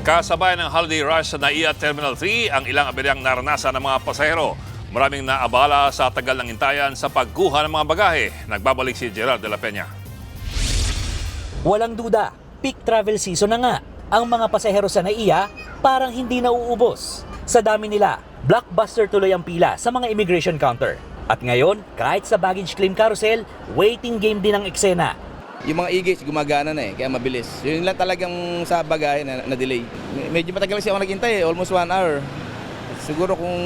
Kasabay ng holiday rush sa NAIA Terminal 3 ang ilang aberyang naranasan ng mga pasahero. Maraming naabala sa tagal ng hintayan sa pagkuha ng mga bagahe. Nagbabalik si Gerald de la Peña. Walang duda, peak travel season na nga. Ang mga pasahero sa NAIA parang hindi nauubos. Sa dami nila, blockbuster tuloy ang pila sa mga immigration counter. At ngayon, kahit sa baggage claim carousel, waiting game din ang eksena. Yung mga e-gates gumagana na kaya mabilis. Yun lang talagang sa bagahe na delay. Medyo matagal kasi ako naghintay almost 1 hour. Siguro kung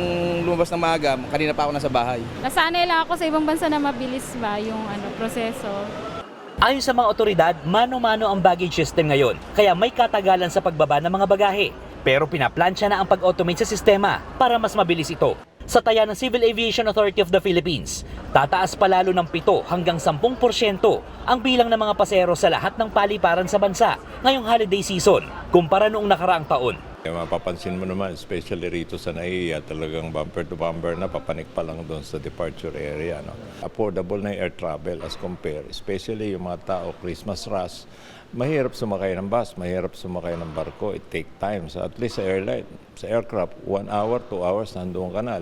lumabas na maaga, kanina pa ako nasa bahay. Nasanay lang ako sa ibang bansa na mabilis ba yung proseso. Ayon sa mga otoridad, mano-mano ang baggage system ngayon, kaya may katagalan sa pagbaba ng mga bagahe. Pero pinaplansya na ang pag-automate sa sistema para mas mabilis ito. Sa taya ng Civil Aviation Authority of the Philippines, tataas pa lalo ng 7 hanggang 10% ang bilang ng mga pasahero sa lahat ng paliparan sa bansa ngayong holiday season kumpara noong nakaraang taon. Mapapansin mo naman, especially rito sa NAIA, talagang bumper to bumper na papanik pa lang doon sa departure area. No? Affordable na yung air travel as compare, especially yung mga tao, Christmas rush. Mahirap sumakay ng bus, mahirap sumakay ng barko, it take time. So at least sa airline, sa aircraft, 1 hour, 2 hours, nandoon ka na.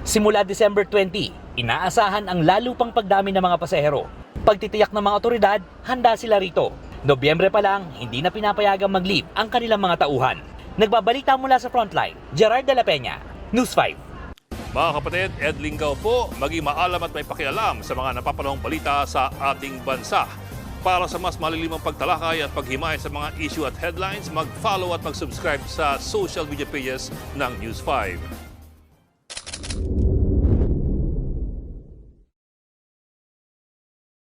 Simula December 20, inaasahan ang lalo pang pagdami ng mga pasahero. Pagtitiyak ng mga otoridad, handa sila rito. Nobyembre pa lang, hindi na pinapayagang mag-leave ang kanilang mga tauhan. Nagbabalita mula sa Frontline, Gerard de la Peña, News 5. Mga kapatid, Ed Lingaw po, maging maalam at may pakialam sa mga napapanahong balita sa ating bansa. Para sa mas malilimang pagtalakay at paghimay sa mga issue at headlines, mag-follow at mag-subscribe sa social media pages ng News 5.